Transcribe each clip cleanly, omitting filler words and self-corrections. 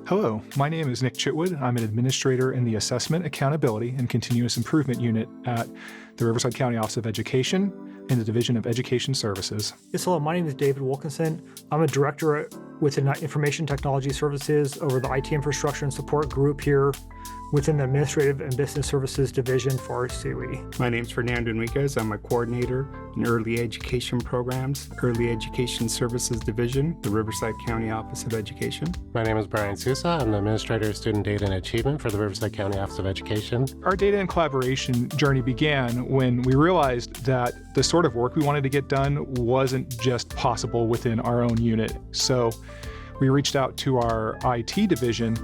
Hello, my name is Nick Chitwood. I'm an administrator in the Assessment, Accountability, and Continuous Improvement Unit at the Riverside County Office of Education in the Division of Education Services. Yes, hello, my name is David Wilkinson. I'm a director within Information Technology Services over the IT Infrastructure and Support Group here within the Administrative and Business Services Division for AACI. My name is Fernando Enriquez. I'm a coordinator in Early Education Programs, Early Education Services Division, the Riverside County Office of Education. My name is Brian Sousa. I'm the Administrator of Student Data and Achievement for the Riverside County Office of Education. Our data and collaboration journey began when we realized that the sort of work we wanted to get done wasn't just possible within our own unit. So we reached out to our IT division,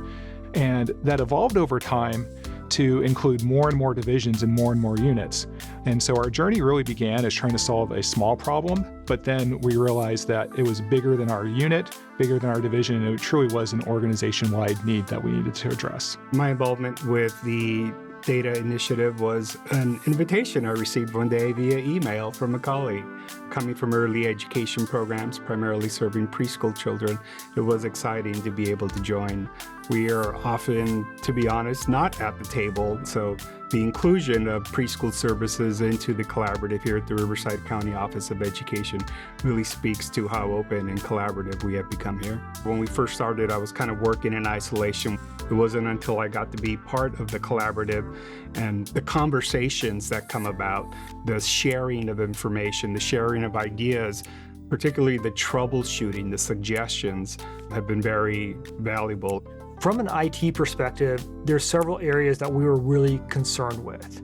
and that evolved over time to include more and more divisions and more units. And so our journey really began as trying to solve a small problem, but then we realized that it was bigger than our unit, bigger than our division, and it truly was an organization-wide need that we needed to address. My involvement with the data initiative was an invitation I received one day via email from a colleague. Coming from early education programs, primarily serving preschool children, it was exciting to be able to join. We are often, to be honest, not at the table, so the inclusion of preschool services into the collaborative here at the Riverside County Office of Education really speaks to how open and collaborative we have become here. When we first started, I was kind of working in isolation. It wasn't until I got to be part of the collaborative and the conversations that come about, the sharing of information, the sharing of ideas, particularly the troubleshooting, the suggestions have been very valuable. From an IT perspective, there's several areas that we were really concerned with.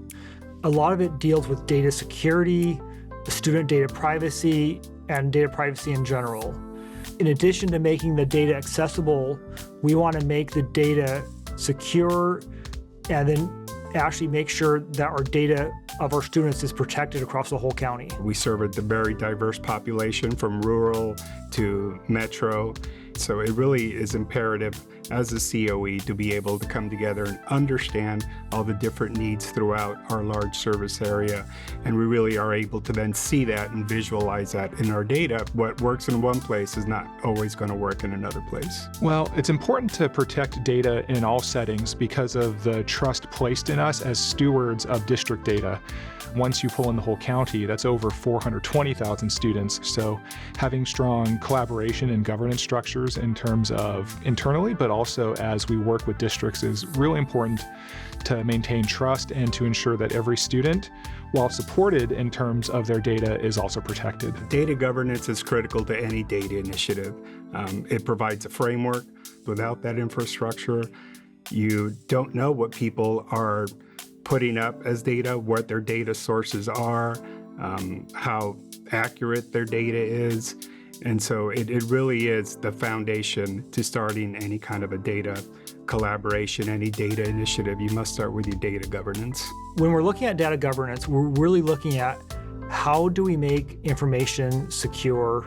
A lot of it deals with data security, student data privacy, and data privacy in general. In addition to making the data accessible, we want to make the data secure and then actually make sure that our data of our students is protected across the whole county. We serve a very diverse population from rural to metro. So it really is imperative as a COE to be able to come together and understand all the different needs throughout our large service area. And we really are able to then see that and visualize that in our data. What works in one place is not always going to work in another place. Well, it's important to protect data in all settings because of the trust placed in us as stewards of district data. Once you pull in the whole county, that's over 420,000 students. So having strong collaboration and governance structures in terms of internally, but also as we work with districts is really important to maintain trust and to ensure that every student, while supported in terms of their data, is also protected. Data governance is critical to any data initiative. It provides a framework. Without that infrastructure, you don't know what people are putting up as data, what their data sources are, how accurate their data is. And so it really is the foundation to starting any kind of a data collaboration, any data initiative. You must start with your data governance. When we're looking at data governance, we're really looking at how do we make information secure?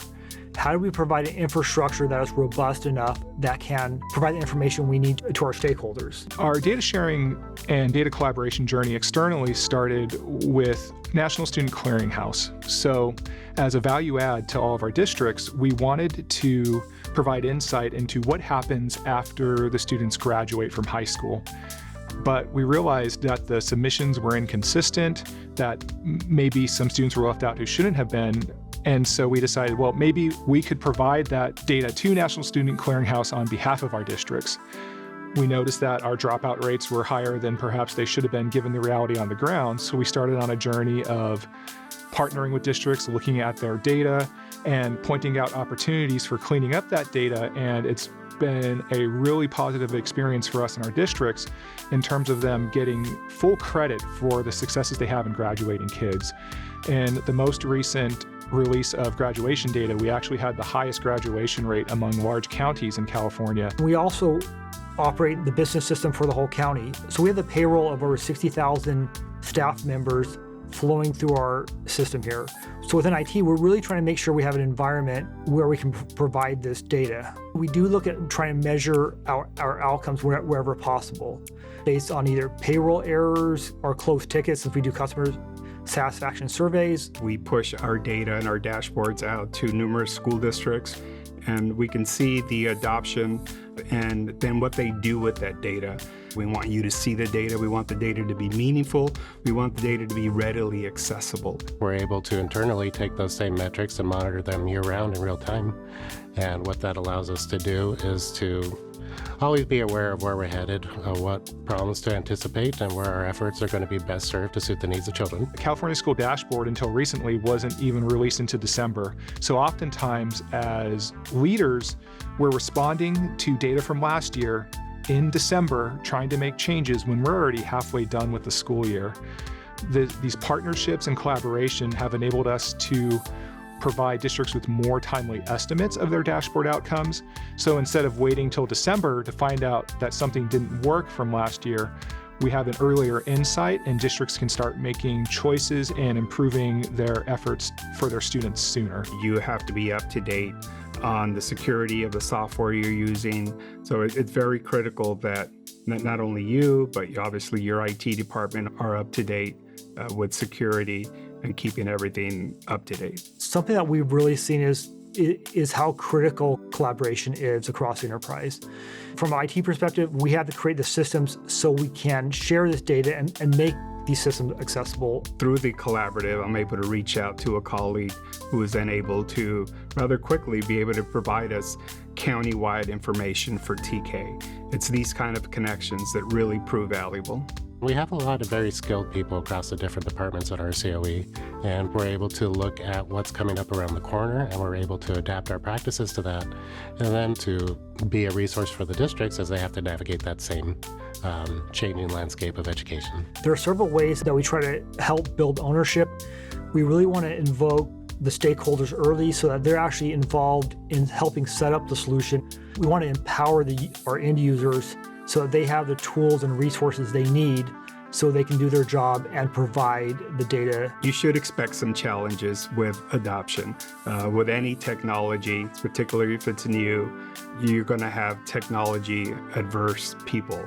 How do we provide an infrastructure that is robust enough that can provide the information we need to our stakeholders? Our data sharing and data collaboration journey externally started with National Student Clearinghouse. So as a value add to all of our districts, we wanted to provide insight into what happens after the students graduate from high school. But we realized that the submissions were inconsistent, that maybe some students were left out who shouldn't have been. And so we decided, well, maybe we could provide that data to National Student Clearinghouse on behalf of our districts. We noticed that our dropout rates were higher than perhaps they should have been given the reality on the ground. So we started on a journey of partnering with districts, looking at their data, and pointing out opportunities for cleaning up that data. And it's been a really positive experience for us in our districts in terms of them getting full credit for the successes they have in graduating kids. In the most recent release of graduation data, we actually had the highest graduation rate among large counties in California. We also operate the business system for the whole county. So we have the payroll of over 60,000 staff members flowing through our system here. So within IT, we're really trying to make sure we have an environment where we can provide this data. We do look at trying to measure our outcomes wherever possible, based on either payroll errors or closed tickets, since we do customer satisfaction surveys. We push our data and our dashboards out to numerous school districts and we can see the adoption and then what they do with that data. We want you to see the data. We want the data to be meaningful. We want the data to be readily accessible. We're able to internally take those same metrics and monitor them year-round in real time. And what that allows us to do is to always be aware of where we're headed, what problems to anticipate, and where our efforts are going to be best served to suit the needs of children. The California School Dashboard until recently wasn't even released into December. So oftentimes as leaders, we're responding to data from last year in December, trying to make changes when we're already halfway done with the school year. These partnerships and collaboration have enabled us to provide districts with more timely estimates of their dashboard outcomes. So instead of waiting till December to find out that something didn't work from last year, we have an earlier insight and districts can start making choices and improving their efforts for their students sooner. You have to be up to date on the security of the software you're using. So it's very critical that not only you, but obviously your IT department are up to date with security and keeping everything up to date. Something that we've really seen is how critical collaboration is across the enterprise. From an IT perspective, we have to create the systems so we can share this data and make these systems accessible. Through the collaborative, I'm able to reach out to a colleague who is then able to rather quickly be able to provide us county-wide information for TK. It's these kind of connections that really prove valuable. We have a lot of very skilled people across the different departments at our COE, and we're able to look at what's coming up around the corner, and we're able to adapt our practices to that, and then to be a resource for the districts as they have to navigate that same changing landscape of education. There are several ways that we try to help build ownership. We really want to invoke the stakeholders early so that they're actually involved in helping set up the solution. We want to empower our end users so that they have the tools and resources they need so they can do their job and provide the data. You should expect some challenges with adoption. With any technology, particularly if it's new, you're going to have technology adverse people.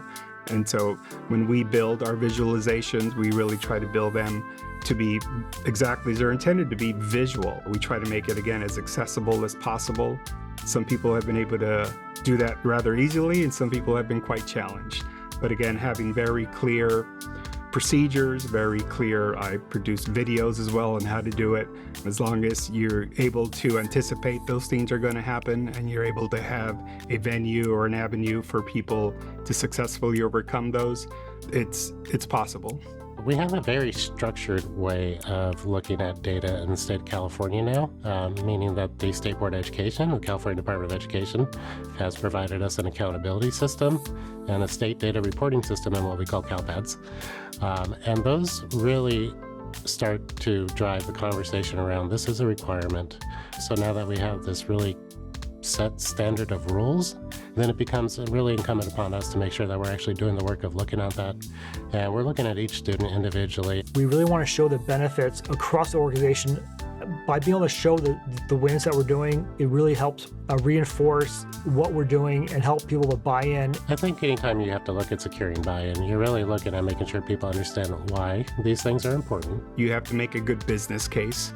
And so when we build our visualizations, we really try to build them to be exactly as they're intended to be, visual. We try to make it, again, as accessible as possible. Some people have been able to do that rather easily, and some people have been quite challenged. But again, having very clear procedures, very clear, I produce videos as well on how to do it. As long as you're able to anticipate those things are going to happen and you're able to have a venue or an avenue for people to successfully overcome those, it's possible. We have a very structured way of looking at data in the state of California now, meaning that the State Board of Education, the California Department of Education, has provided us an accountability system and a state data reporting system in what we call CalPads. And those really start to drive the conversation around this is a requirement. So now that we have this really set standard of rules, then it becomes really incumbent upon us to make sure that we're actually doing the work of looking at that. And we're looking at each student individually. We really want to show the benefits across the organization. By being able to show the wins that we're doing, it really helps reinforce what we're doing and help people to buy in. I think anytime you have to look at securing buy-in, you're really looking at making sure people understand why these things are important. You have to make a good business case.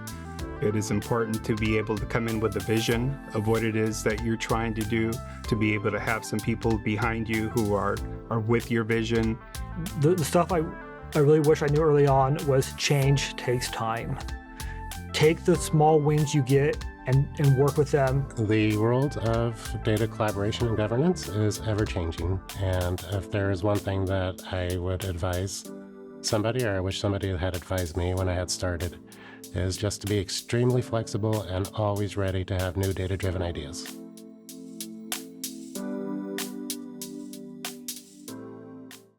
It is important to be able to come in with a vision of what it is that you're trying to do, to be able to have some people behind you who are with your vision. The stuff I really wish I knew early on was change takes time. Take the small wins you get and work with them. The world of data collaboration and governance is ever-changing, and if there is one thing that I would advise somebody, or I wish somebody had advised me when I had started, is just to be extremely flexible and always ready to have new data-driven ideas.